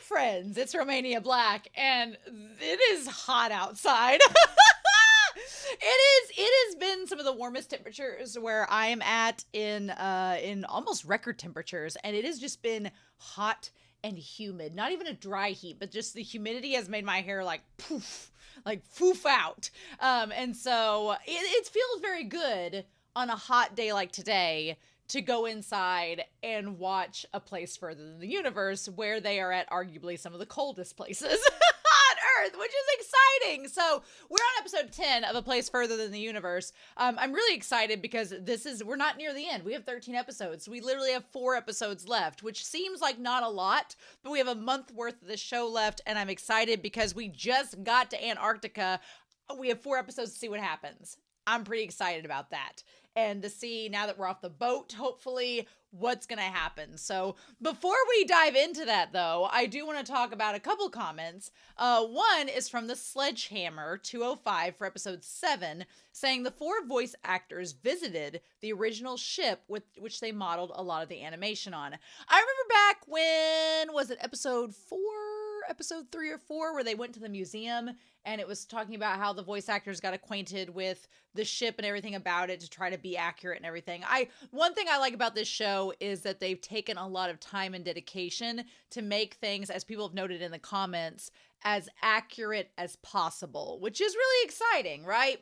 friends, it's Romania Black, and it is hot outside. It has been some of the warmest temperatures where I am at in almost record temperatures, and it has just been hot and humid. Not even a dry heat, but just the humidity has made my hair like poof, like foof out. And so it feels very good on a hot day like today to go inside and watch A Place Further Than the Universe, where they are at arguably some of the coldest places on Earth, which is exciting. So we're on episode 10 of A Place Further Than the Universe. I'm really excited because we're not near the end. We have 13 episodes. We literally have 4 episodes left, which seems like not a lot, but we have a month worth of the show left, and I'm excited because we just got to Antarctica. We have 4 episodes to see what happens. I'm pretty excited about that. And to see, now that we're off the boat, hopefully, what's going to happen. So before we dive into that, though, I do want to talk about a couple comments. One is from the Sledgehammer 205 for episode 7, saying the 4 voice actors visited the original ship with which they modeled a lot of the animation on. I remember back when, was it episode 3 or 4, where they went to the museum and it was talking about how the voice actors got acquainted with the ship and everything about it to try to be accurate and everything. One thing I like about this show is that they've taken a lot of time and dedication to make things, as people have noted in the comments, as accurate as possible, which is really exciting, right?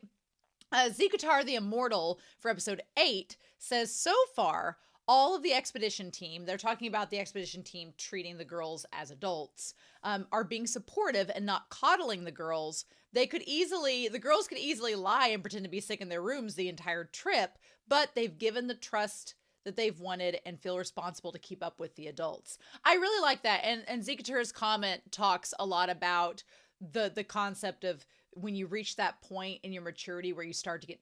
Zikatar the Immortal for episode 8 says, so far, all of the expedition team, they're talking about the expedition team treating the girls as adults, are being supportive and not coddling the girls. The girls could easily lie and pretend to be sick in their rooms the entire trip, but they've given the trust that they've wanted and feel responsible to keep up with the adults. I really like that. And Zikatar's comment talks a lot about the concept of when you reach that point in your maturity where you start to get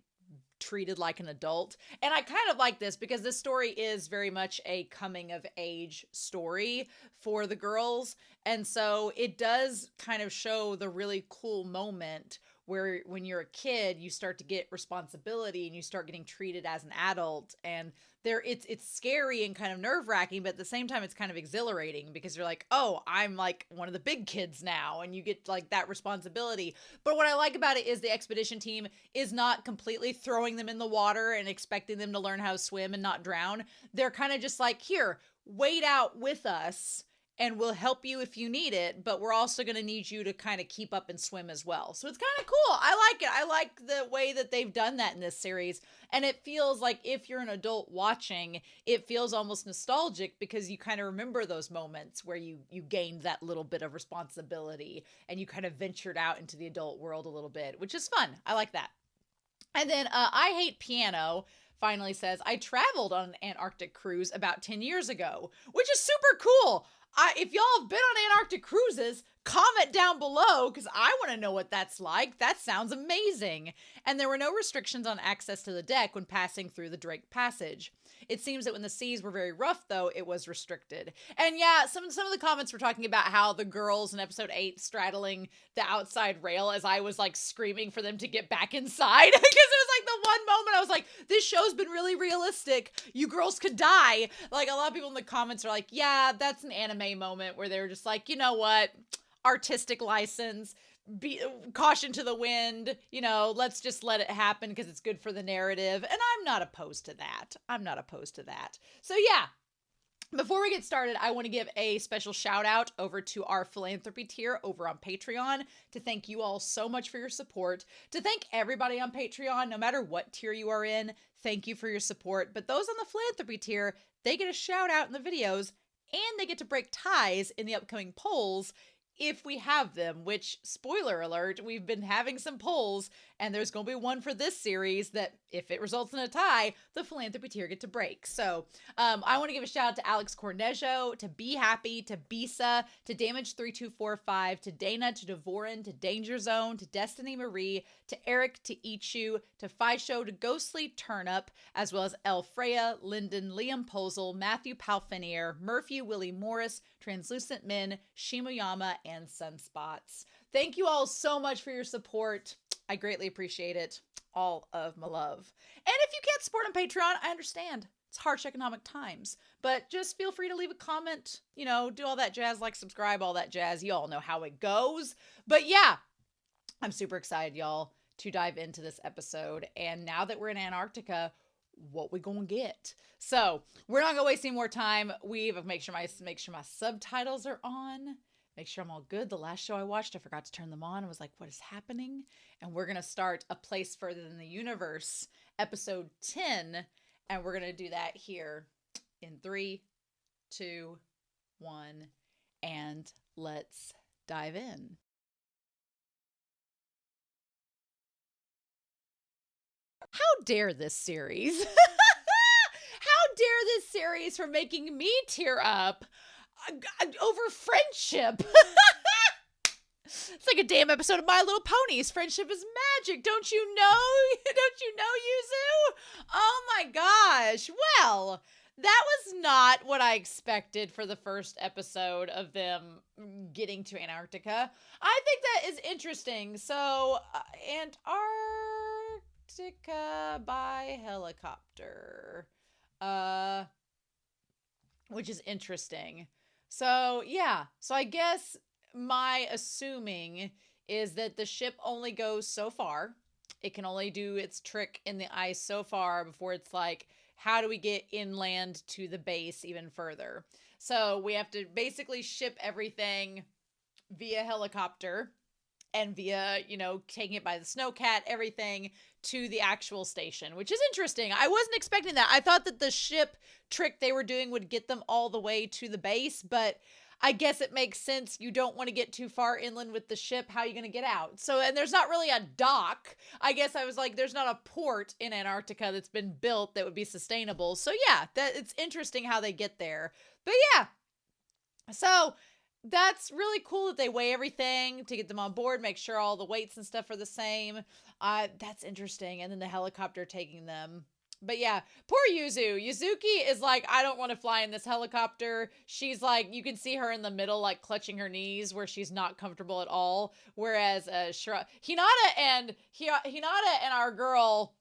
treated like an adult. And I kind of like this because this story is very much a coming of age story for the girls. And so it does kind of show the really cool moment where when you're a kid, you start to get responsibility and you start getting treated as an adult. And it's scary and kind of nerve-wracking, but at the same time, it's kind of exhilarating because you're like, oh, I'm like one of the big kids now, and you get like that responsibility. But what I like about it is the expedition team is not completely throwing them in the water and expecting them to learn how to swim and not drown. They're kind of just like, here, wait out with us and we'll help you if you need it, but we're also going to need you to kind of keep up and swim as well. So it's kind of cool. I like it. I like the way that they've done that in this series. And it feels like if you're an adult watching, it feels almost nostalgic because you kind of remember those moments where you gained that little bit of responsibility and you kind of ventured out into the adult world a little bit, which is fun. I like that. And then I Hate Piano finally says, I traveled on an Antarctic cruise about 10 years ago, which is super cool. If y'all have been on Antarctic cruises, comment down below because I want to know what that's like. That sounds amazing. And there were no restrictions on access to the deck when passing through the Drake Passage. It seems that when the seas were very rough, though, it was restricted. And yeah, some of the comments were talking about how the girls in episode 8 straddling the outside rail as I was like screaming for them to get back inside because it was like the one moment I was like, this show's been really realistic. You girls could die. Like a lot of people in the comments are like, yeah, that's an anime moment where they were just like, you know what? Artistic license, caution to the wind, let's just let it happen because it's good for the narrative. And I'm not opposed to that. So yeah, before we get started, I want to give a special shout out over to our philanthropy tier over on Patreon to thank you all so much for your support, to thank everybody on Patreon, no matter what tier you are in, thank you for your support. But those on the philanthropy tier, they get a shout out in the videos and they get to break ties in the upcoming polls if we have them, which, spoiler alert, we've been having some polls, and there's going to be one for this series that, if it results in a tie, the philanthropy tier get to break. So I want to give a shout out to Alex Cornejo, to Be Happy, to Bisa, to Damage3245, to Dana, to Devorin, to Danger Zone, to Destiny Marie, to Eric, to Ichu, to Fisho, to Ghostly Turnip, as well as El Freya, Lyndon, Liam Posel, Matthew Palfinier, Murphy, Willie Morris, Translucent Men, Shimoyama, and Sunspots. Thank you all so much for your support. I greatly appreciate it. All of my love. And if you can't support on Patreon, I understand. It's harsh economic times. But just feel free to leave a comment, do all that jazz, like, subscribe, all that jazz. You all know how it goes. But yeah, I'm super excited, y'all, to dive into this episode. And now that we're in Antarctica, what we gonna get? So we're not gonna waste any more time. We've make sure my subtitles are on. Make sure I'm all good. The last show I watched, I forgot to turn them on. I was like, what is happening? And we're gonna start A Place Further Than the Universe, episode 10. And we're gonna do that here in 3, 2, 1, and let's dive in. How dare this series? How dare this series for making me tear up over friendship? It's like a damn episode of My Little Ponies. Friendship is magic. Don't you know? Don't you know, Yuzu? Oh my gosh. Well, that was not what I expected for the first episode of them getting to Antarctica. I think that is interesting. So, Antarctica by helicopter, which is interesting. So yeah, so I guess my assuming is that the ship only goes so far. It can only do its trick in the ice so far before it's like, how do we get inland to the base even further? So we have to basically ship everything via helicopter and via, taking it by the snowcat, everything to the actual station, which is interesting. I wasn't expecting that. I thought that the ship trick they were doing would get them all the way to the base, but I guess it makes sense. You don't want to get too far inland with the ship. How are you going to get out? So, and there's not really a dock. I guess I was like, there's not a port in Antarctica that's been built that would be sustainable. So yeah, it's interesting how they get there. But yeah, so that's really cool that they weigh everything to get them on board, make sure all the weights and stuff are the same. That's interesting. And then the helicopter taking them. But yeah, poor Yuzu. Yuzuki is like, I don't want to fly in this helicopter. She's like, you can see her in the middle, like clutching her knees where she's not comfortable at all. Whereas Hinata and our girl,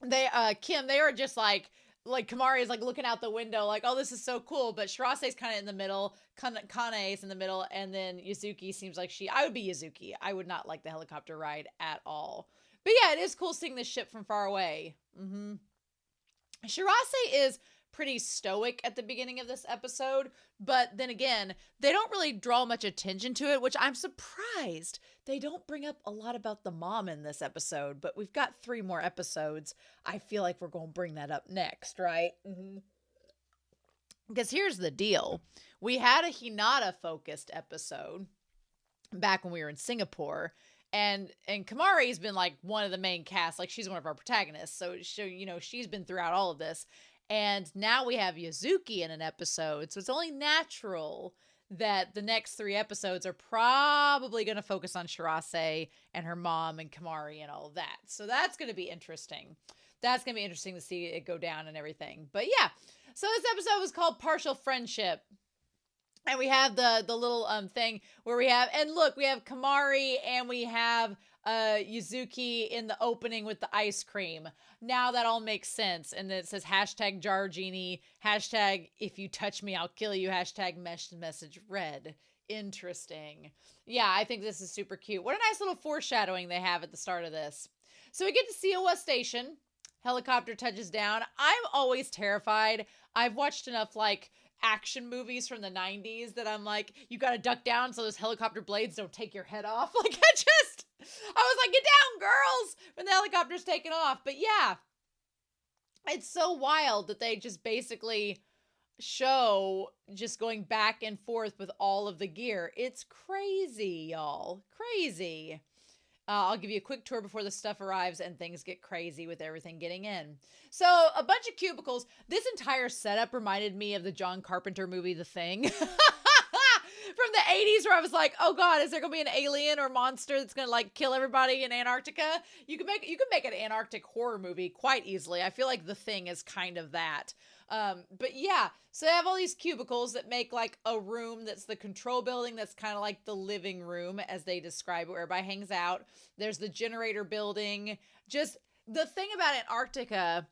they Kim, they are just like Kamari is like looking out the window like, oh, this is so cool. But Shirase's kind of in the middle. Kanae's in the middle. And then Yuzuki seems like I would be Yuzuki. I would not like the helicopter ride at all. But yeah, it is cool seeing this ship from far away. Shirase is pretty stoic at the beginning of this episode, but then again, they don't really draw much attention to it, which I'm surprised. They don't bring up a lot about the mom in this episode, but we've got 3 more episodes. I feel like we're going to bring that up next, right? Because here's the deal. We had a Hinata-focused episode back when we were in Singapore, and Kamari's been like one of the main cast, like she's one of our protagonists. So she's been throughout all of this. And now we have Yuzuki in an episode. So it's only natural that the next 3 episodes are probably going to focus on Shirase and her mom and Kamari and all of that. So that's going to be interesting. That's going to be interesting to see it go down and everything. But yeah, so this episode was called Partial Friendship. And we have the little thing where we have Kamari and we have Yuzuki in the opening with the ice cream. Now that all makes sense. And then it says hashtag jar genie, hashtag if you touch me, I'll kill you, hashtag message read. Interesting. Yeah, I think this is super cute. What a nice little foreshadowing they have at the start of this. So we get to Siwa Station. Helicopter touches down. I'm always terrified. I've watched enough action movies from the 90s that I'm like, you gotta duck down so those helicopter blades don't take your head off. I was like, get down, girls, when the helicopter's taking off. But yeah, it's so wild that they just basically show just going back and forth with all of the gear. It's crazy, y'all. Crazy. I'll give you a quick tour before the stuff arrives and things get crazy with everything getting in. So a bunch of cubicles. This entire setup reminded me of the John Carpenter movie, The Thing. From the 80s, where I was like, oh God, is there going to be an alien or monster that's going to kill everybody in Antarctica? You can make an Antarctic horror movie quite easily. I feel like The Thing is kind of that. But yeah, so they have all these cubicles that make a room that's the control building. That's kind of like the living room as they describe it, where everybody hangs out. There's the generator building. Just the thing about Antarctica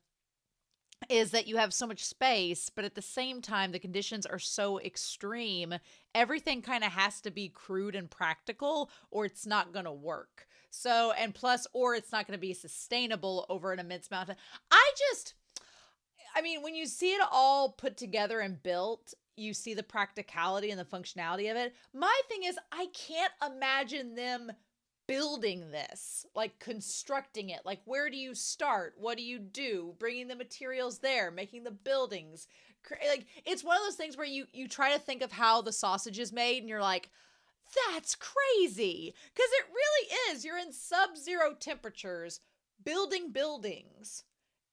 is that you have so much space, but at the same time, the conditions are so extreme. Everything kind of has to be crude and practical, or it's not going to work. So, and plus, or it's not going to be sustainable over an immense mountain. I mean, when you see it all put together and built, you see the practicality and the functionality of it. My thing is, I can't imagine them building this, like constructing it. Like, where do you start? What do you do? Bringing the materials there, making the buildings. Like, it's one of those things where you try to think of how the sausage is made, and you're like, that's crazy, because it really is. You're in sub-zero temperatures building buildings.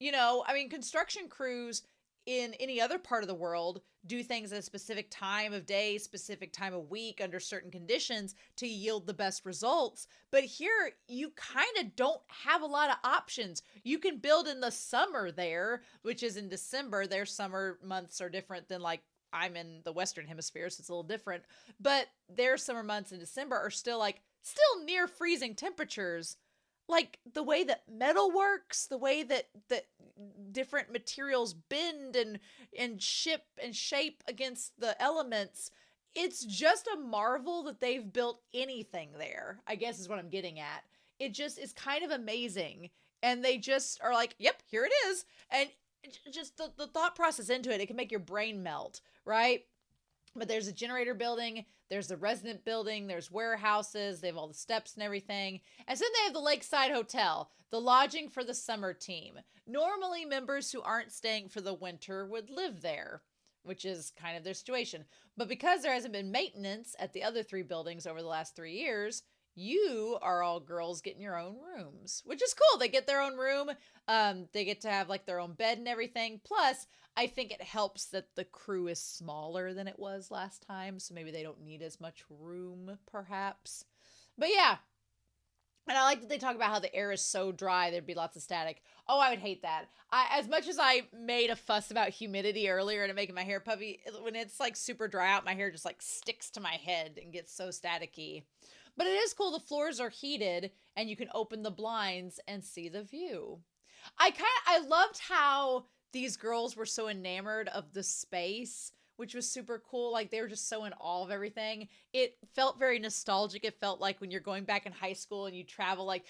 I mean, construction crews in any other part of the world do things at a specific time of day, specific time of week, under certain conditions to yield the best results. But here, you kind of don't have a lot of options. You can build in the summer there, which is in December. Their summer months are different than, like, I'm in the Western Hemisphere, so it's a little different. But their summer months in December are still near freezing temperatures. Like, the way that metal works, the way that different materials bend and ship and shape against the elements, it's just a marvel that they've built anything there, I guess is what I'm getting at. It just is kind of amazing. And they just are like, yep, here it is. And just the thought process into it, it can make your brain melt, right? But there's a generator building, there's the resident building, there's warehouses, they have all the steps and everything. And then they have the Lakeside Hotel, the lodging for the summer team. Normally, members who aren't staying for the winter would live there, which is kind of their situation. But because there hasn't been maintenance at the other 3 buildings over the last 3 years, you are all girls getting your own rooms, which is cool. They get their own room. They get to have, like, their own bed and everything. Plus, I think it helps that the crew is smaller than it was last time, so maybe they don't need as much room, perhaps. But yeah, and I like that they talk about how the air is so dry, there'd be lots of static. Oh, I would hate that. As much as I made a fuss about humidity earlier and making my hair puffy, when it's, like, super dry out, my hair just, like, sticks to my head and gets so staticky. But it is cool. The floors are heated, and you can open the blinds and see the view. I loved how these girls were so enamored of the space, which was super cool. Like, they were just so in awe of everything. It felt very nostalgic. It felt like when you're going back in high school and you travel. Like,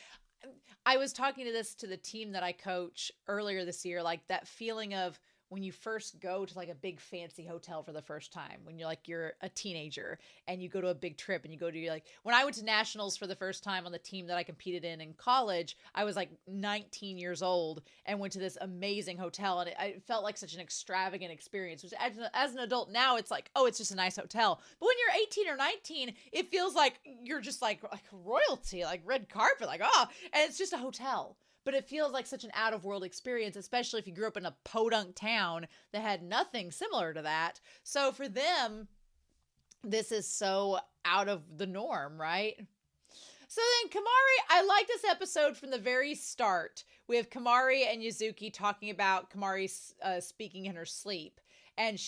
I was talking to the team that I coach earlier this year, like that feeling of when you first go to, like, a big fancy hotel for the first time, when you're a teenager and you go to a big trip and you go to, like, when I went to nationals for the first time on the team that I competed in college, I was like 19 years old and went to this amazing hotel, and it felt like such an extravagant experience, which as an adult now, it's like, oh, it's just a nice hotel. But when you're 18 or 19, it feels like you're just like royalty, like red carpet, like, oh, and it's just a hotel. But it feels like such an out-of-world experience, especially if you grew up in a podunk town that had nothing similar to that. So for them, this is so out of the norm, right? So then Kamari, I like this episode from the very start. We have Kamari and Yuzuki talking about Kamari speaking in her sleep. And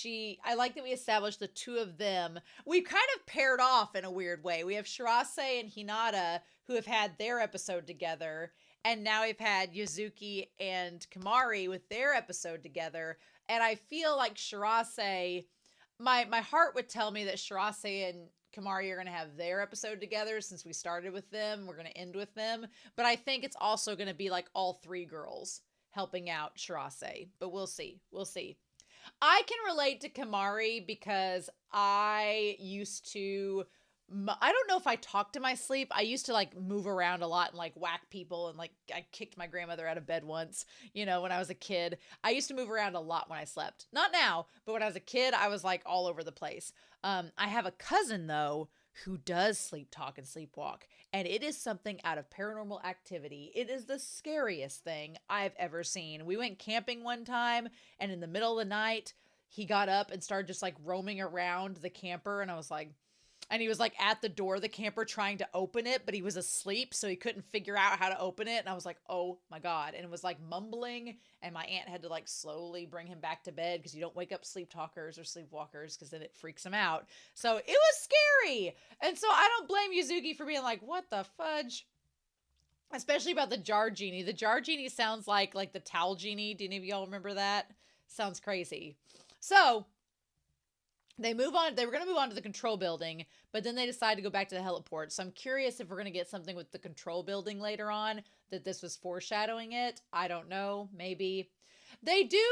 I like that we established the two of them. We've kind of paired off in a weird way. We have Shirase and Hinata, who have had their episode together. And now we've had Yuzuki and Kamari with their episode together. And I feel like Shirase, my heart would tell me that Shirase and Kamari are going to have their episode together since we started with them. We're going to end with them. But I think it's also going to be like all 3 girls helping out Shirase. But we'll see. We'll see. I can relate to Kamari because I used to, I don't know if I talked to my sleep. I used to, like, move around a lot and, like, whack people, and, like, I kicked my grandmother out of bed once, when I was a kid. I used to move around a lot when I slept. Not now, but when I was a kid, I was, like, all over the place. I have a cousin, though, who does sleep talk and sleepwalk, and it is something out of Paranormal Activity. It is the scariest thing I've ever seen. We went camping one time, and in the middle of the night, he got up and started just, like, roaming around the camper, and I was like, and he was, like, at the door of the camper trying to open it, but he was asleep, so he couldn't figure out how to open it. And I was like, oh my God. And it was, like, mumbling, and my aunt had to, like, slowly bring him back to bed because you don't wake up sleep talkers or sleepwalkers because then it freaks them out. So it was scary. And so I don't blame Yuzuki for being like, what the fudge? Especially about the jar genie. The jar genie sounds like the towel genie. Do any of y'all remember that? Sounds crazy. So they move on. They were going to move on to the control building, but then they decide to go back to the heliport. So I'm curious if we're going to get something with the control building later on, that this was foreshadowing it. I don't know. Maybe. They do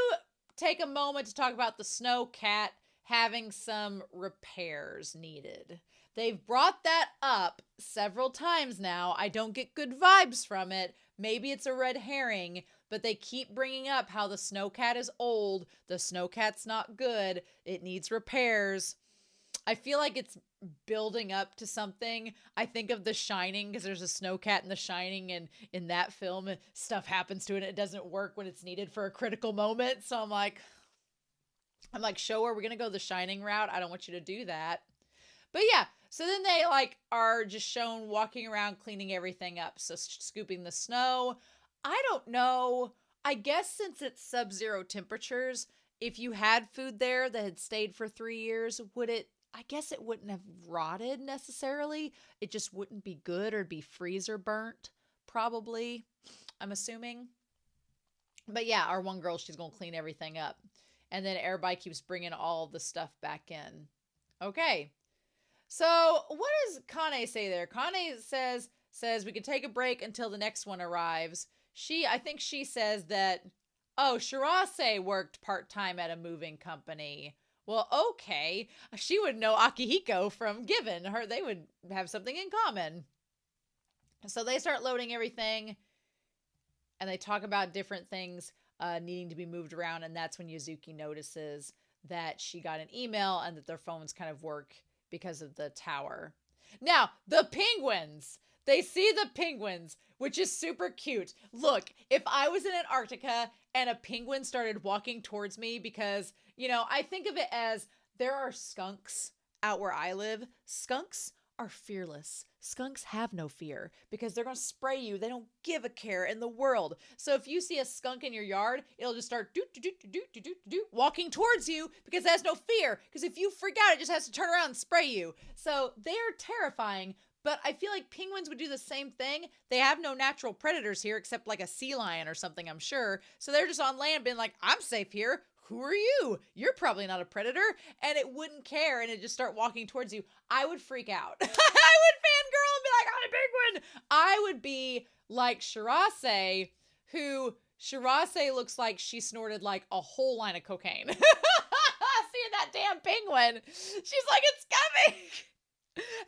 take a moment to talk about the snow cat having some repairs needed. They've brought that up several times now. I don't get good vibes from it. Maybe it's a red herring, but they keep bringing up how the snowcat is old. The snowcat's not good. It needs repairs. I feel like it's building up to something. I think of The Shining, because there's a snowcat in The Shining, and in that film, stuff happens to it and it doesn't work when it's needed for a critical moment. So I'm like, show her we're going to go the Shining route. I don't want you to do that. But yeah, so then they are just shown walking around cleaning everything up. So scooping the snow. I don't know. I guess since it's sub-zero temperatures, if you had food there that had stayed for 3 years, I guess it wouldn't have rotted necessarily. It just wouldn't be good, or be freezer burnt, probably, I'm assuming. But yeah, our one girl, she's going to clean everything up. And then everybody keeps bringing all the stuff back in. Okay. So what does Kane say there? Kane says we can take a break until the next one arrives. I think she says that, oh, Shirase worked part-time at a moving company. Well, okay. She would know Akihiko from Given. They would have something in common. So they start loading everything, and they talk about different things needing to be moved around, and that's when Yuzuki notices that she got an email and that their phones kind of work because of the tower. Now, the penguins. They see the penguins, which is super cute. Look, if I was in Antarctica and a penguin started walking towards me, because, I think of it as there are skunks out where I live. Skunks are fearless. Skunks have no fear because they're going to spray you. They don't give a care in the world. So if you see a skunk in your yard, it'll just start walking towards you because it has no fear. Because if you freak out, it just has to turn around and spray you. So they're terrifying. But I feel like penguins would do the same thing. They have no natural predators here except like a sea lion or something, I'm sure. So they're just on land being like, I'm safe here. Who are you? You're probably not a predator. And it wouldn't care, and it just start walking towards you. I would freak out. I would fangirl and be like, I'm a penguin. I would be like Shirase, who Shirase looks like she snorted like a whole line of cocaine. Seeing that damn penguin. She's like, it's coming.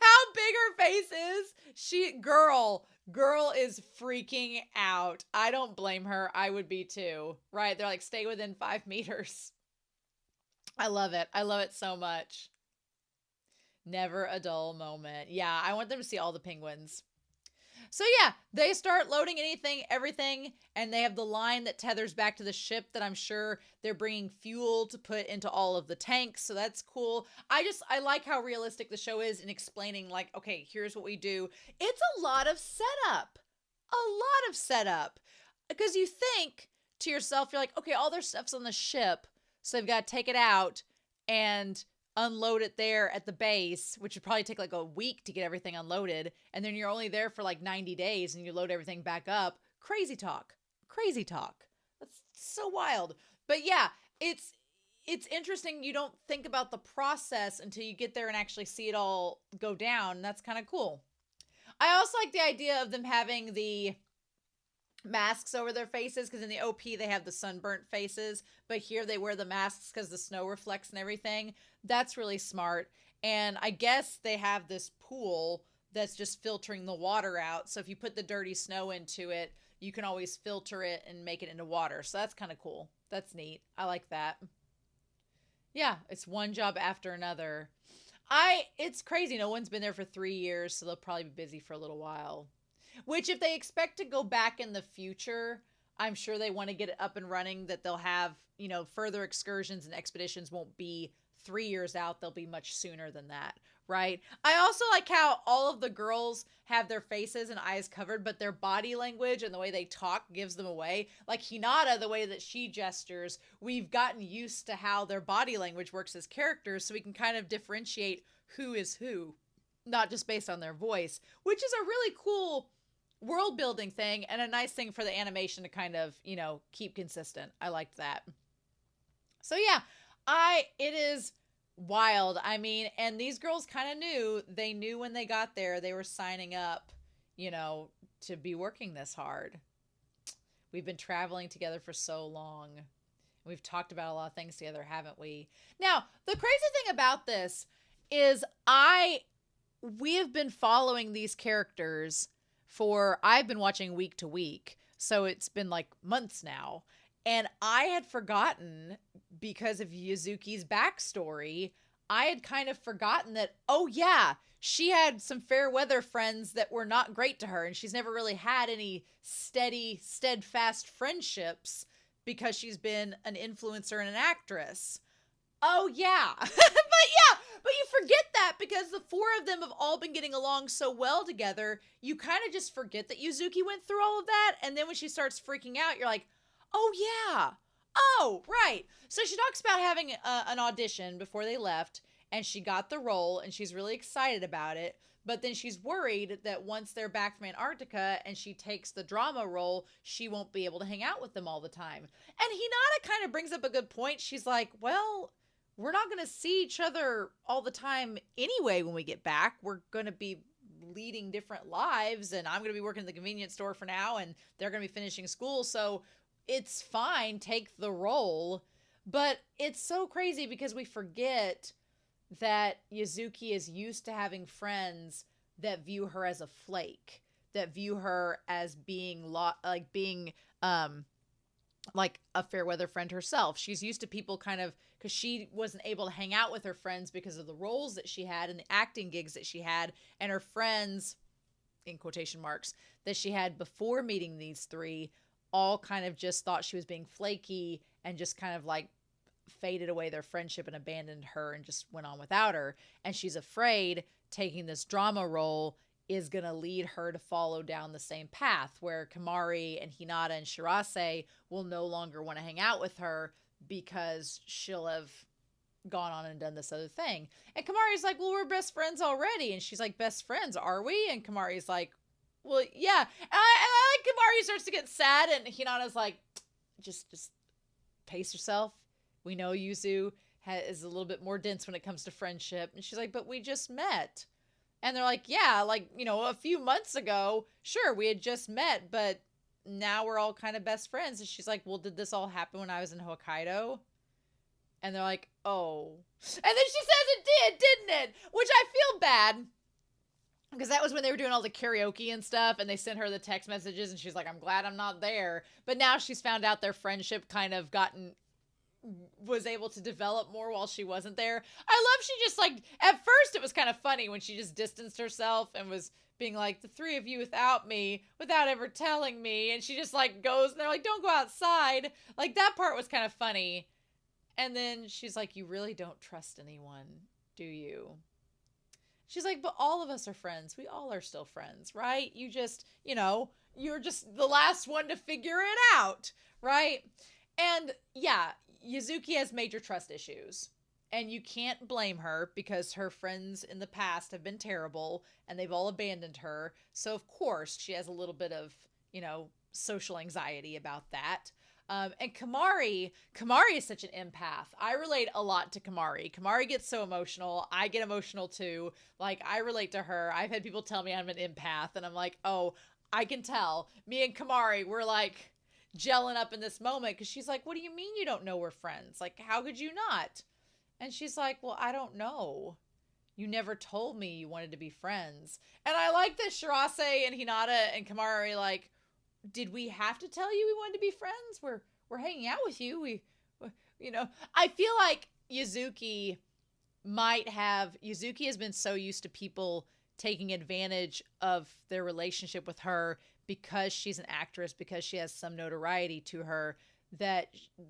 How big her face is. Girl is freaking out. I don't blame her. I would be too. Right? They're like, stay within 5 meters. I love it. I love it so much. Never a dull moment. Yeah, I want them to see all the penguins. So yeah, they start loading everything, and they have the line that tethers back to the ship that I'm sure they're bringing fuel to put into all of the tanks. So that's cool. I like how realistic the show is in explaining, like, okay, here's what we do. It's a lot of setup. Because you think to yourself, you're like, okay, all their stuff's on the ship, so they've got to take it out and unload it there at the base, which would probably take like a week to get everything unloaded, and then you're only there for like 90 days and you load everything back up. Crazy talk. That's so wild. But yeah, it's interesting. You don't think about the process until you get there and actually see it all go down. That's kind of cool. I also like the idea of them having the masks over their faces, because in the OP they have the sunburnt faces, but here they wear the masks because the snow reflects and everything. That's really smart. And I guess they have this pool that's just filtering the water out, so if you put the dirty snow into it, you can always filter it and make it into water. So that's kind of cool. That's neat. I like that. Yeah, it's one job after another. It's crazy. No one's been there for 3 years, so they'll probably be busy for a little while. Which, if they expect to go back in the future, I'm sure they want to get it up and running, that they'll have, further excursions and expeditions won't be 3 years out. They'll be much sooner than that, right? I also like how all of the girls have their faces and eyes covered, but their body language and the way they talk gives them away. Like Hinata, the way that she gestures, we've gotten used to how their body language works as characters, so we can kind of differentiate who is who, not just based on their voice, which is a really cool world building thing and a nice thing for the animation to kind of, keep consistent. I liked that. So yeah, it is wild. I mean, and these girls kind of they knew when they got there, they were signing up, to be working this hard. We've been traveling together for so long. We've talked about a lot of things together, haven't we? Now, the crazy thing about this is we have been following these characters I've been watching week to week. So it's been like months now. And I had forgotten, because of Yuzuki's backstory, I had kind of forgotten that, oh yeah, she had some fair weather friends that were not great to her. And she's never really had any steadfast friendships because she's been an influencer and an actress. Oh yeah. But you forget that because the four of them have all been getting along so well together. You kind of just forget that Yuzuki went through all of that. And then when she starts freaking out, you're like, oh yeah. Oh, right. So she talks about having an audition before they left, and she got the role, and she's really excited about it. But then she's worried that once they're back from Antarctica and she takes the drama role, she won't be able to hang out with them all the time. And Hinata kind of brings up a good point. She's like, well, we're not going to see each other all the time anyway when we get back. We're going to be leading different lives, and I'm going to be working in the convenience store for now, and they're going to be finishing school. So it's fine. Take the role. But it's so crazy because we forget that Yuzuki is used to having friends that view her as a flake, that view her as being like a fair weather friend herself. She's used to people kind of, because she wasn't able to hang out with her friends because of the roles that she had and the acting gigs that she had, and her friends, in quotation marks, that she had before meeting these three all kind of just thought she was being flaky and just kind of like faded away their friendship and abandoned her and just went on without her. And she's afraid taking this drama role is going to lead her to follow down the same path where Kamari and Hinata and Shirase will no longer want to hang out with her because she'll have gone on and done this other thing. And Kamari's like, well, we're best friends already. And she's like, best friends, are we? And Kamari's like, well, yeah. And I like Kamari starts to get sad, and Hinata's like, just pace yourself. We know Yuzu is a little bit more dense when it comes to friendship. And she's like, but we just met. And they're like, yeah, like, a few months ago, sure, we had just met, but now we're all kind of best friends. And she's like, well, did this all happen when I was in Hokkaido? And they're like, oh. And then she says it did, didn't it? Which I feel bad, because that was when they were doing all the karaoke and stuff, and they sent her the text messages, and she's like, I'm glad I'm not there. But now she's found out their friendship kind of was able to develop more while she wasn't there. I love she just like, at first it was kind of funny when she just distanced herself and was being like, the three of you without me, without ever telling me. And she just like goes, and they're like, don't go outside. Like, that part was kind of funny. And then she's like, you really don't trust anyone, do you? She's like, but all of us are friends. We all are still friends, right? You just, you're just the last one to figure it out, right? And yeah, Yuzuki has major trust issues. And you can't blame her because her friends in the past have been terrible and they've all abandoned her. So, of course, she has a little bit of, social anxiety about that. And Kamari is such an empath. I relate a lot to Kamari. Kamari gets so emotional. I get emotional too. Like, I relate to her. I've had people tell me I'm an empath, and I'm like, oh, I can tell. Me and Kamari, we're like gelling up in this moment, because she's like, what do you mean you don't know we're friends? Like, how could you not? And she's like, well, I don't know. You never told me you wanted to be friends. And I like that Shirase and Hinata and Kamari are like, did we have to tell you we wanted to be friends? We're hanging out with you. I feel like Yuzuki has been so used to people taking advantage of their relationship with her because she's an actress, because she has some notoriety to her, that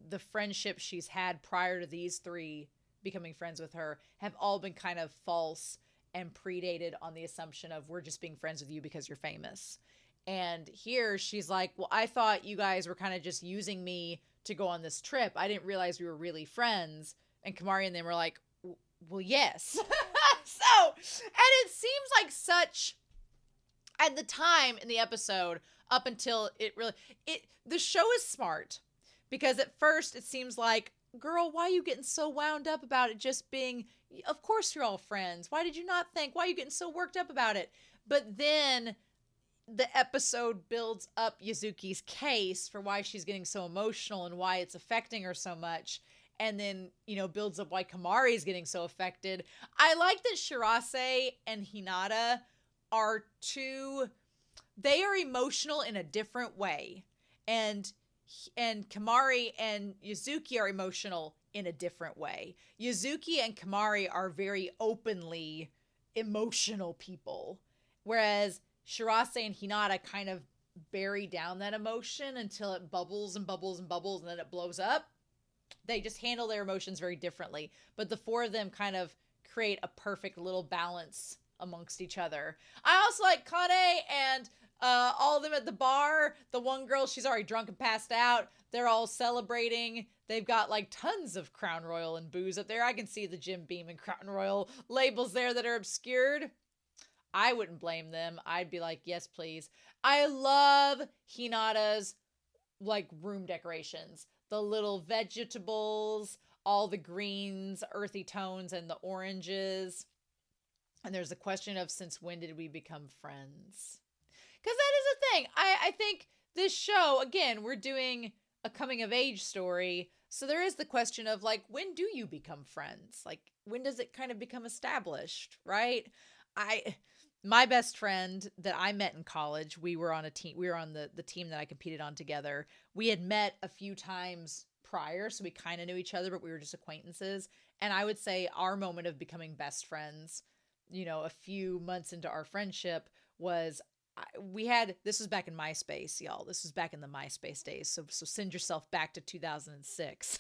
the friendships she's had prior to these three becoming friends with her have all been kind of false and predated on the assumption of, we're just being friends with you because you're famous. And here she's like, well, I thought you guys were kind of just using me to go on this trip. I didn't realize we were really friends. And Kamari and them were like, well, yes. And it seems like At the time in the episode, up until the show is smart, because at first it seems like, girl, why are you getting so wound up about it just being, of course you're all friends. Why did you not think? Why are you getting so worked up about it? But then the episode builds up Yuzuki's case for why she's getting so emotional and why it's affecting her so much. And then, builds up why Kamari's getting so affected. I like that Shirase and Hinata are they are emotional in a different way. And Kamari and Yuzuki are emotional in a different way. Yuzuki and Kamari are very openly emotional people, whereas Shirase and Hinata kind of bury down that emotion until it bubbles and bubbles and bubbles, and then it blows up. They just handle their emotions very differently. But the four of them kind of create a perfect little balance amongst each other. I also like Kane and all of them at the bar. The one girl, she's already drunk and passed out. They're all celebrating. They've got like tons of Crown Royal and booze up there. I can see the Jim Beam and Crown Royal labels there that are obscured. I wouldn't blame them. I'd be like, yes, please. I love Hinata's like room decorations. The little vegetables, all the greens, earthy tones, and the oranges. And there's a question of, since when did we become friends? Because that is a thing. I think this show, again, we're doing a coming of age story. So there is the question of, like, when do you become friends? Like, when does it kind of become established, right? My best friend that I met in college, we were on a team. We were on the team that I competed on together. We had met a few times prior, so we kind of knew each other, but we were just acquaintances. And I would say our moment of becoming best friends, a few months into our friendship, was this was back in MySpace, y'all. This was back in the MySpace days. So send yourself back to 2006.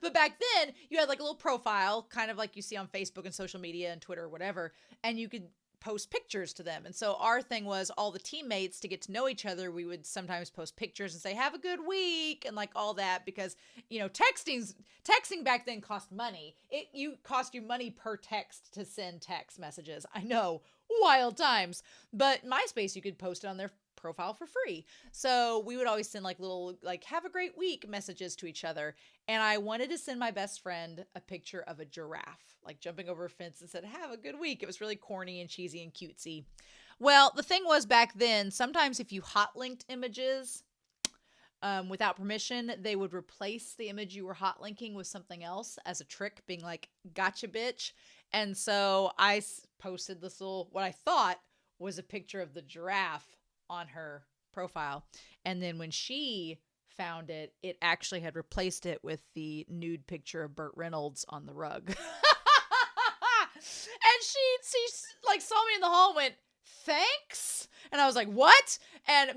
But back then, you had like a little profile, kind of like you see on Facebook and social media and Twitter or whatever, and you could post pictures to them. And so our thing was, all the teammates, to get to know each other, we would sometimes post pictures and say, have a good week, and like all that, because, texting back then cost money. It cost you money per text to send text messages. I know, wild times. But MySpace, you could post it on their profile for free. So we would always send like little, like, have a great week messages to each other. And I wanted to send my best friend a picture of a giraffe, like jumping over a fence, and said, have a good week. It was really corny and cheesy and cutesy. Well, the thing was, back then, sometimes if you hot linked images without permission, they would replace the image you were hot linking with something else as a trick, being like, gotcha, bitch. And so I posted this little, what I thought was a picture of the giraffe on her profile. And then when she found it, it actually had replaced it with the nude picture of Burt Reynolds on the rug. And she like saw me in the hall and went, thanks. And I was like, what?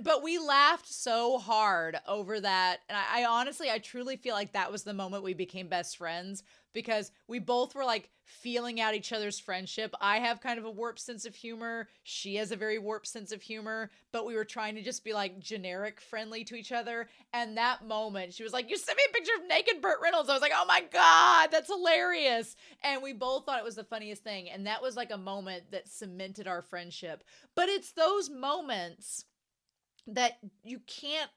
But we laughed so hard over that. And I honestly, I truly feel like that was the moment we became best friends, because we both were like feeling out each other's friendship. I have kind of a warped sense of humor. She has a very warped sense of humor, but we were trying to just be like generic friendly to each other. And that moment, she was like, you sent me a picture of naked Burt Reynolds. I was like, oh my God, that's hilarious. And we both thought it was the funniest thing. And that was like a moment that cemented our friendship. But it's those moments that you can't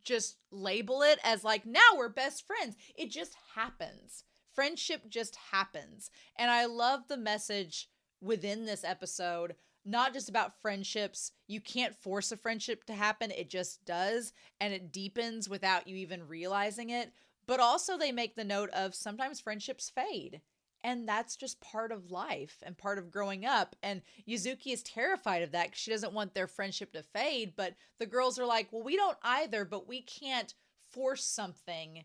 just label it as like, now we're best friends. It just happens. Friendship just happens. And I love the message within this episode, not just about friendships. You can't force a friendship to happen. It just does. And it deepens without you even realizing it. But also they make the note of, sometimes friendships fade. And that's just part of life and part of growing up. And Yuzuki is terrified of that because she doesn't want their friendship to fade. But the girls are like, well, we don't either, but we can't force something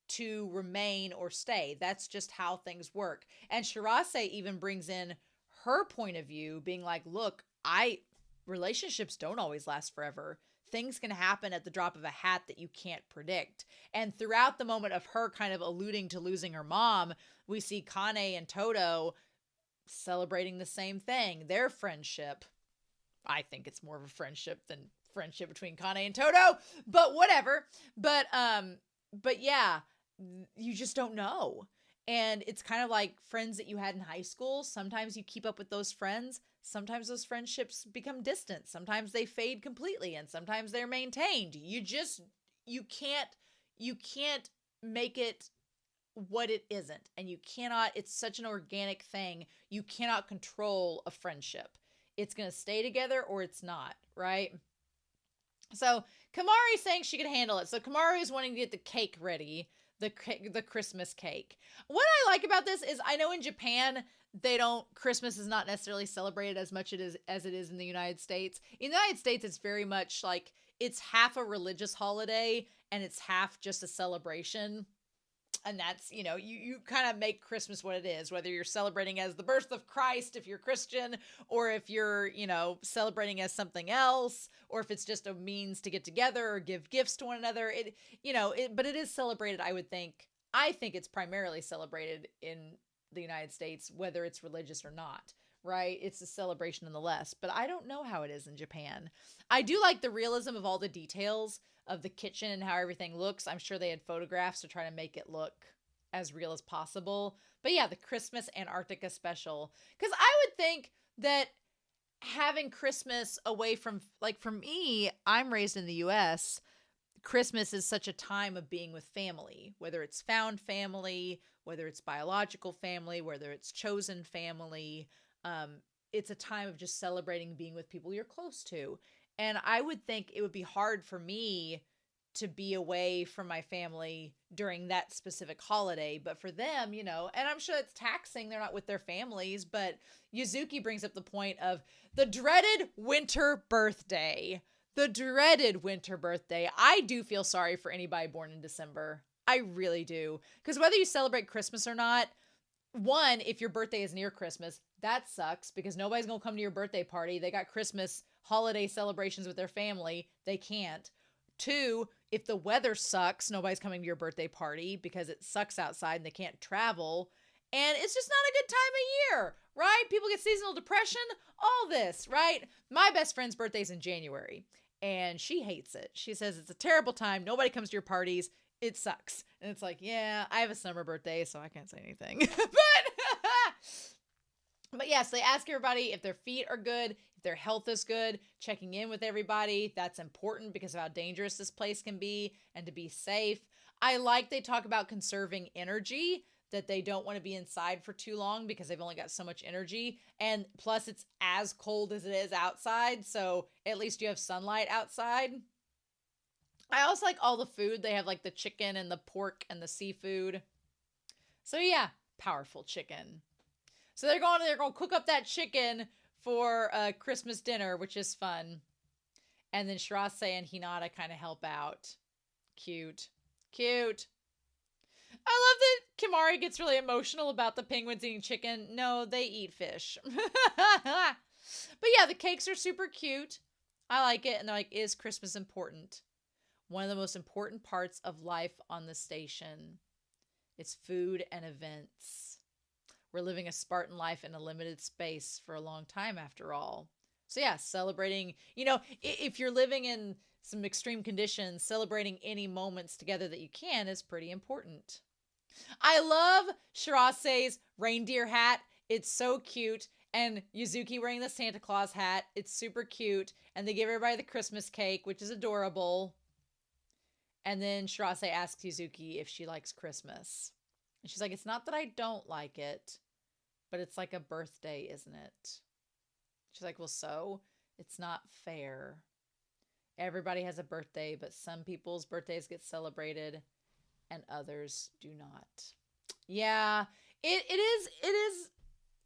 to remain or stay. That's just how things work. And Shirase even brings in her point of view, being like, look, relationships don't always last forever. Things can happen at the drop of a hat that you can't predict. And throughout the moment of her kind of alluding to losing her mom, we see Kane and Toto celebrating the same thing, their friendship. I think it's more of a friendship than friendship between Kane and Toto, but whatever. But yeah, you just don't know. And it's kind of like friends that you had in high school. Sometimes you keep up with those friends. Sometimes those friendships become distant. Sometimes they fade completely, and sometimes they're maintained. You can't you can't make it what it isn't. And you cannot, it's such an organic thing. You cannot control a friendship. It's going to stay together or it's not, right? So Kamari's saying she could handle it. So Kamari is wanting to get the cake ready, the Christmas cake. What I like about this is I know in Japan Christmas is not necessarily celebrated as much as it is in the United States. In the United States, it's very much like it's half a religious holiday and it's half just a celebration. And that's, you kind of make Christmas what it is, whether you're celebrating as the birth of Christ if you're Christian, or if you're, celebrating as something else, or if it's just a means to get together or give gifts to one another. But it is celebrated, I think it's primarily celebrated in the United States, whether it's religious or not, right? It's a celebration nonetheless, but I don't know how it is in Japan. I do like the realism of all the details of the kitchen and how everything looks. I'm sure they had photographs to try to make it look as real as possible. But yeah, the Christmas Antarctica special. Because I would think that having Christmas away from, like for me, I'm raised in the US. Christmas is such a time of being with family, whether it's found family, whether it's biological family, whether it's chosen family. It's a time of just celebrating being with people you're close to. And I would think it would be hard for me to be away from my family during that specific holiday. But for them, and I'm sure it's taxing. They're not with their families. But Yuzuki brings up the point of the dreaded winter birthday. The dreaded winter birthday. I do feel sorry for anybody born in December. I really do. Because whether you celebrate Christmas or not, one, if your birthday is near Christmas, that sucks because nobody's going to come to your birthday party. They got Christmas holiday celebrations with their family. They can't. Two, if the weather sucks, nobody's coming to your birthday party because it sucks outside and they can't travel. And it's just not a good time of year, right? People get seasonal depression, all this, right? My best friend's birthday's in January and she hates it. She says it's a terrible time. Nobody comes to your parties. It sucks. And it's like, yeah, I have a summer birthday, so I can't say anything. But yes, they ask everybody if their feet are good, if their health is good, checking in with everybody. That's important because of how dangerous this place can be and to be safe. I like they talk about conserving energy, that they don't want to be inside for too long because they've only got so much energy. And plus it's as cold as it is outside, so at least you have sunlight outside. I also like all the food. They have like the chicken and the pork and the seafood. So yeah, powerful chicken. So they're going to cook up that chicken for Christmas dinner, which is fun. And then Shirase and Hinata kind of help out. Cute. Cute. I love that Kimari gets really emotional about the penguins eating chicken. No, they eat fish. But yeah, the cakes are super cute. I like it. And they're like, is Christmas important? One of the most important parts of life on the station. It's food and events. We're living a Spartan life in a limited space for a long time after all. So yeah, celebrating, if you're living in some extreme conditions, celebrating any moments together that you can is pretty important. I love Shirase's reindeer hat. It's so cute. And Yuzuki wearing the Santa Claus hat. It's super cute. And they give everybody the Christmas cake, which is adorable. And then Shirase asks Yuzuki if she likes Christmas. And she's like, it's not that I don't like it, but it's like a birthday, isn't it? She's like, well, so? It's not fair. Everybody has a birthday, but some people's birthdays get celebrated and others do not. Yeah, it is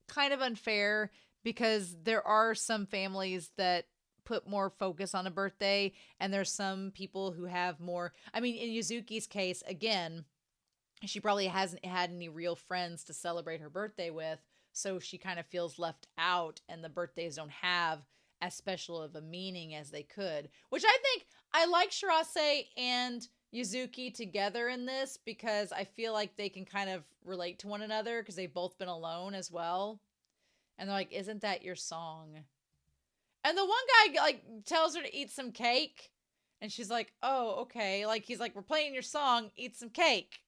kind of unfair because there are some families that put more focus on a birthday, and there's some people who have more. I mean, in Yuzuki's case, again, she probably hasn't had any real friends to celebrate her birthday with, so she kind of feels left out, and the birthdays don't have as special of a meaning as they could. Which I think I like Shirase and Yuzuki together in this because I feel like they can kind of relate to one another because they've both been alone as well. And they're like, isn't that your song? And the one guy like tells her to eat some cake. And she's like, oh, okay. Like, he's like, we're playing your song, eat some cake.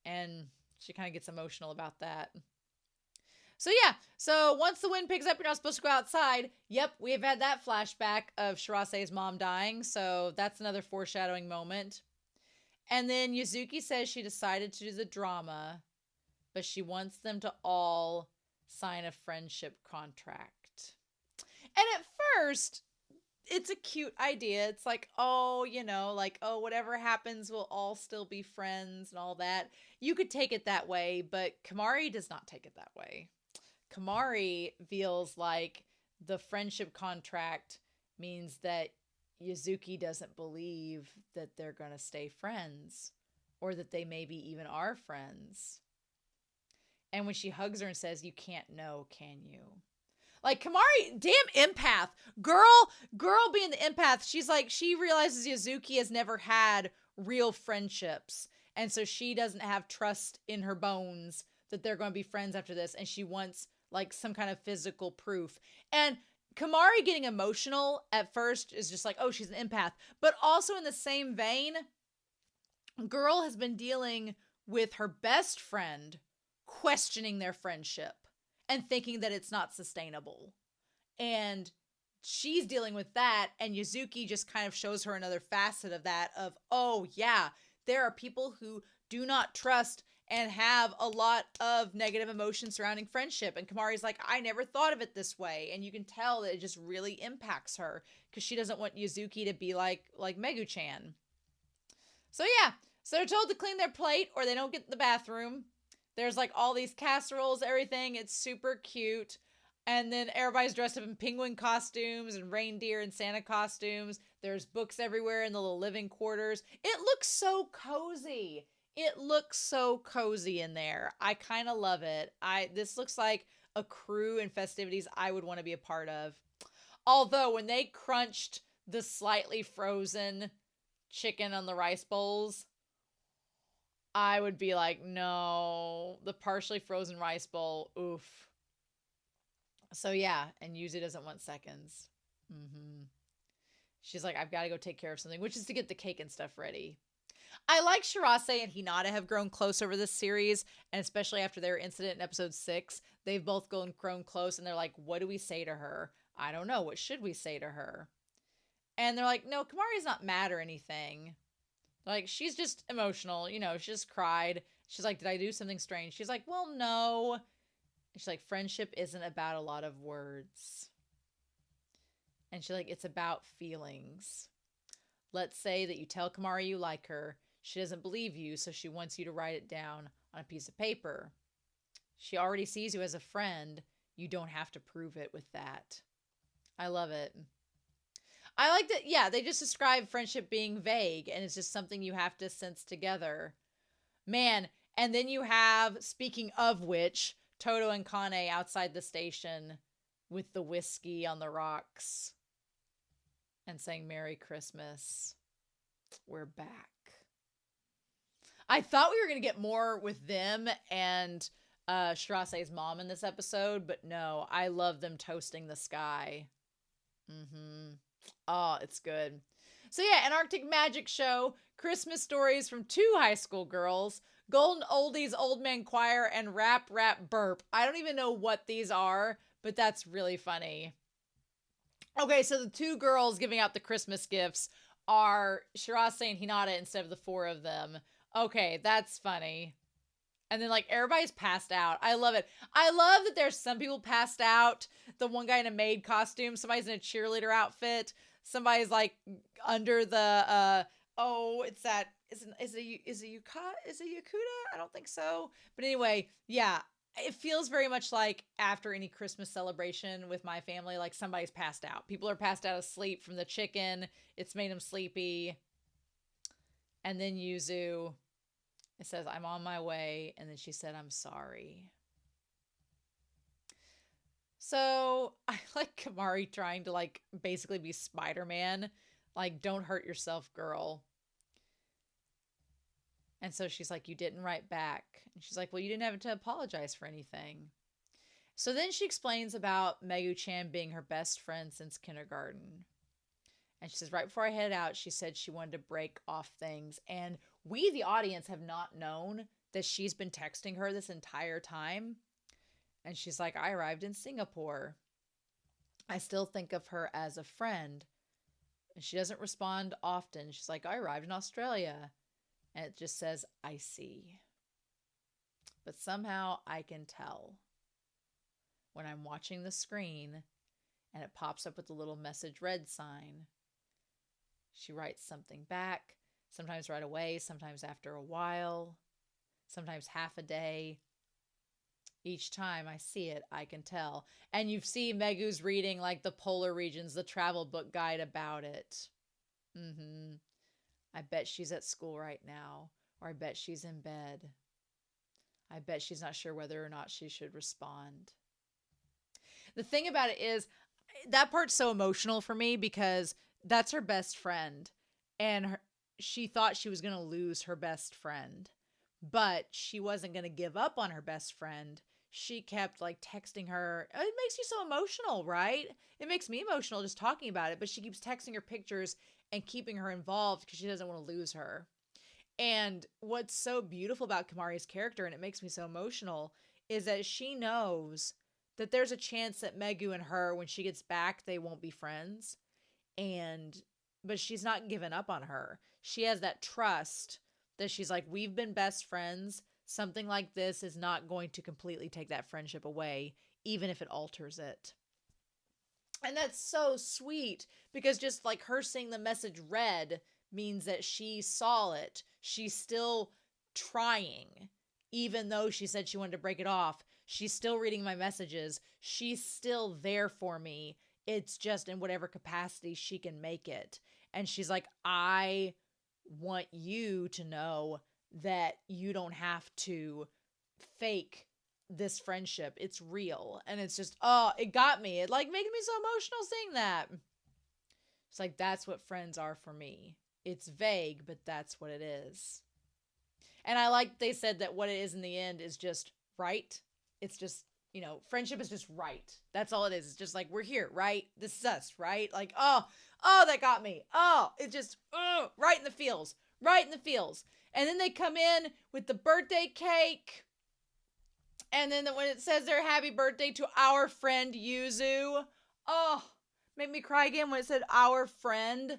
And She kind of gets emotional about that. So yeah, so once the wind picks up, you're not supposed to go outside. Yep, we have had that flashback of Shirase's mom dying, so that's another foreshadowing moment. And then Yuzuki says she decided to do the drama, but she wants them to all sign a friendship contract. And at first, it's a cute idea. It's like, oh, like, oh, whatever happens, we'll all still be friends and all that. You could take it that way, but Kamari does not take it that way. Kamari feels like the friendship contract means that Yuzuki doesn't believe that they're going to stay friends or that they maybe even are friends. And when she hugs her and says, you can't know, can you? Like, Kamari, damn empath. Girl being the empath, she's like, she realizes Yuzuki has never had real friendships. And so she doesn't have trust in her bones that they're going to be friends after this. And she wants, like, some kind of physical proof. And Kamari getting emotional at first is just like, oh, she's an empath. But also in the same vein, girl has been dealing with her best friend questioning their friendship and thinking that it's not sustainable. And she's dealing with that, and Yuzuki just kind of shows her another facet of that of, oh yeah, there are people who do not trust and have a lot of negative emotions surrounding friendship. And Kamari's like, I never thought of it this way. And you can tell that it just really impacts her because she doesn't want Yuzuki to be like Megu-chan. So yeah, so they're told to clean their plate or they don't get in the bathroom. There's like all these casseroles, everything. It's super cute. And then everybody's dressed up in penguin costumes and reindeer and Santa costumes. There's books everywhere in the little living quarters. It looks so cozy. It looks so cozy in there. I kind of love it. This looks like a crew and festivities I would want to be a part of. Although when they crunched the slightly frozen chicken on the rice bowls, I would be like, no, the partially frozen rice bowl, oof. So yeah, and Yuzu doesn't want seconds. She's like, I've got to go take care of something, which is to get the cake and stuff ready. I like Shirase and Hinata have grown close over this series, and especially after their incident in episode 6, they've both grown close, and they're like, what do we say to her? I don't know. What should we say to her? And they're like, no, Kamari's not mad or anything. Like, she's just emotional. She just cried. She's like, did I do something strange? She's like, well, no. And she's like, friendship isn't about a lot of words. And she's like, it's about feelings. Let's say that you tell Kamari you like her. She doesn't believe you, so she wants you to write it down on a piece of paper. She already sees you as a friend. You don't have to prove it with that. I love it. I like that, yeah, they just describe friendship being vague, and it's just something you have to sense together. Man, and then you have, speaking of which, Toto and Kane outside the station with the whiskey on the rocks and saying Merry Christmas. We're back. I thought we were going to get more with them and Shirase's mom in this episode, but no, I love them toasting the sky. Oh, it's good. So yeah, Antarctic Magic Show, Christmas stories from 2 high school girls, Golden Oldies Old Man Choir, and Rap Burp. I don't even know what these are, but that's really funny. Okay, so the 2 girls giving out the Christmas gifts are Shirase and Hinata instead of the 4 of them. Okay, that's funny. And then, like, everybody's passed out. I love it. I love that there's some people passed out. The one guy in a maid costume. Somebody's in a cheerleader outfit. Somebody's, like, under the, it's that, is it Yakuta? I don't think so. But anyway, yeah. It feels very much like after any Christmas celebration with my family, like somebody's passed out. People are passed out asleep from the chicken. It's made them sleepy. And then Yuzu, it says, I'm on my way. And then she said, I'm sorry. So I like Kamari trying to like basically be Spider-Man. Like, don't hurt yourself, girl. And so she's like, you didn't write back. And she's like, well, you didn't have to apologize for anything. So then she explains about Megu-chan being her best friend since kindergarten. And she says, right before I headed out, she said she wanted to break off things. And we, the audience, have not known that she's been texting her this entire time. And she's like, I arrived in Singapore. I still think of her as a friend. And she doesn't respond often. She's like, I arrived in Australia. And it just says, I see. But somehow I can tell when I'm watching the screen and it pops up with the little message read sign. She writes something back, sometimes right away, sometimes after a while, sometimes half a day. Each time I see it, I can tell. And you see Megu's reading like the polar regions, the travel book guide about it. I bet she's at school right now, or I bet she's in bed. I bet she's not sure whether or not she should respond. The thing about it is, that part's so emotional for me because that's her best friend. And she thought she was going to lose her best friend. But she wasn't going to give up on her best friend. She kept like texting her. It makes you so emotional, right? It makes me emotional just talking about it. But she keeps texting her pictures and keeping her involved because she doesn't want to lose her. And what's so beautiful about Kamari's character, and it makes me so emotional, is that she knows that there's a chance that Megu and her, when she gets back, they won't be friends. But she's not given up on her. She has that trust that she's like, we've been best friends. Something like this is not going to completely take that friendship away, even if it alters it. And that's so sweet because just like her seeing the message read means that she saw it. She's still trying, even though she said she wanted to break it off. She's still reading my messages. She's still there for me. It's just in whatever capacity she can make it. And she's like, I want you to know that you don't have to fake this friendship. It's real. And it's just, it got me. It like making me so emotional seeing that. It's like, that's what friends are for me. It's vague, but that's what it is. And I like they said that what it is in the end is just right. It's just, friendship is just right. That's all it is. It's just like, we're here, right? This is us, right? Like, oh, that got me. Oh, it just, right in the feels. Right in the feels. And then they come in with the birthday cake. And then when it says their happy birthday to our friend Yuzu, made me cry again when it said our friend.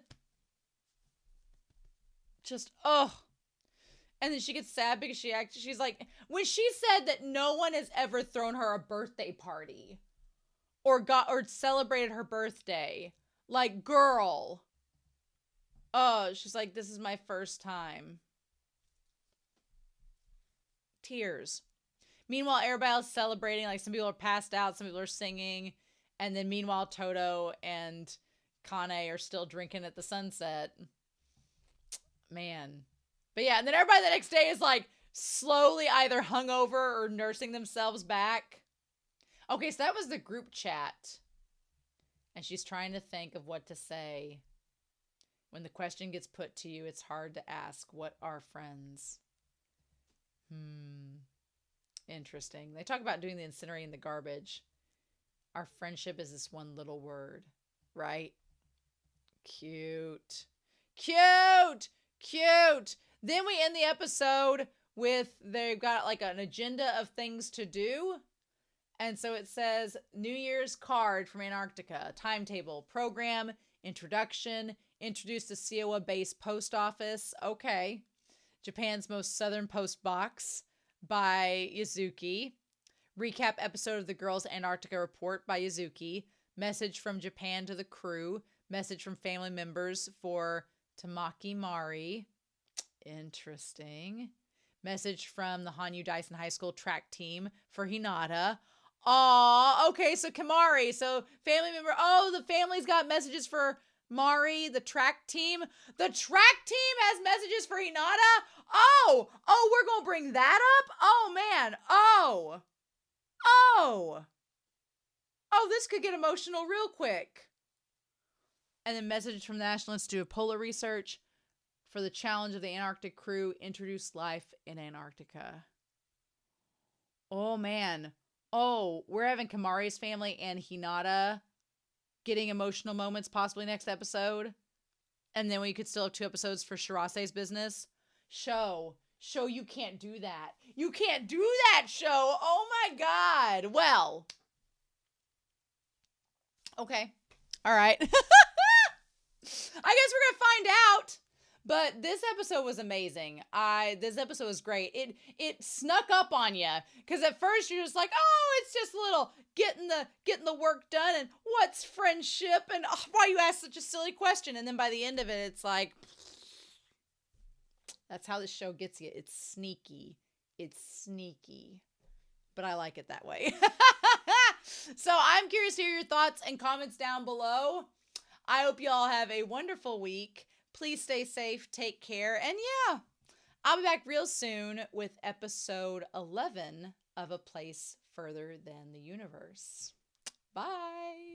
Just, And then she gets sad because she's like, when she said that no one has ever thrown her a birthday party or celebrated her birthday, like, girl. She's like, this is my first time. Tears. Meanwhile, everybody else is celebrating. Like, some people are passed out, some people are singing. And then meanwhile, Toto and Kane are still drinking at the sunset. Man. But yeah, and then everybody the next day is like slowly either hungover or nursing themselves back. Okay, so that was the group chat. And she's trying to think of what to say. When the question gets put to you, it's hard to ask, what are friends? Interesting. They talk about doing the incinerating the garbage. Our friendship is this one little word, right? Cute. Cute! Cute! Then we end the episode with they've got like an agenda of things to do. And so it says New Year's card from Antarctica, timetable, program, introduction, introduce the Kiowa-based post office. Okay. Japan's most southern post box by Yuzuki. Recap episode of the Girls Antarctica Report by Yuzuki. Message from Japan to the crew. Message from family members for Tamaki Mari. Interesting. Message from the Hanyu Dyson High School track team for Hinata. Aw, okay, so Kamari. So family member. The family's got messages for Mari, the track team. The track team has messages for Hinata? Oh, we're going to bring that up? Oh, man. Oh, this could get emotional real quick. And then message from the National Institute of Polar Research for the challenge of the Antarctic crew, introduce life in Antarctica. Oh, man. We're having Kamari's family and Hinata getting emotional moments possibly next episode. And then we could still have 2 episodes for Shirase's business. Show Show, you can't do that. You can't do that, show. Oh my God. Well, okay. All right. I guess we're going to find out. But this episode was amazing. This episode was great. It snuck up on you because at first you're just like, oh, it's just a little getting the work done, and what's friendship, and oh, why you ask such a silly question, and then by the end of it, it's like, that's how this show gets you. It's sneaky. It's sneaky, but I like it that way. So I'm curious to hear your thoughts and comments down below. I hope you all have a wonderful week. Please stay safe, take care, and yeah, I'll be back real soon with episode 11 of A Place Further Than the Universe. Bye.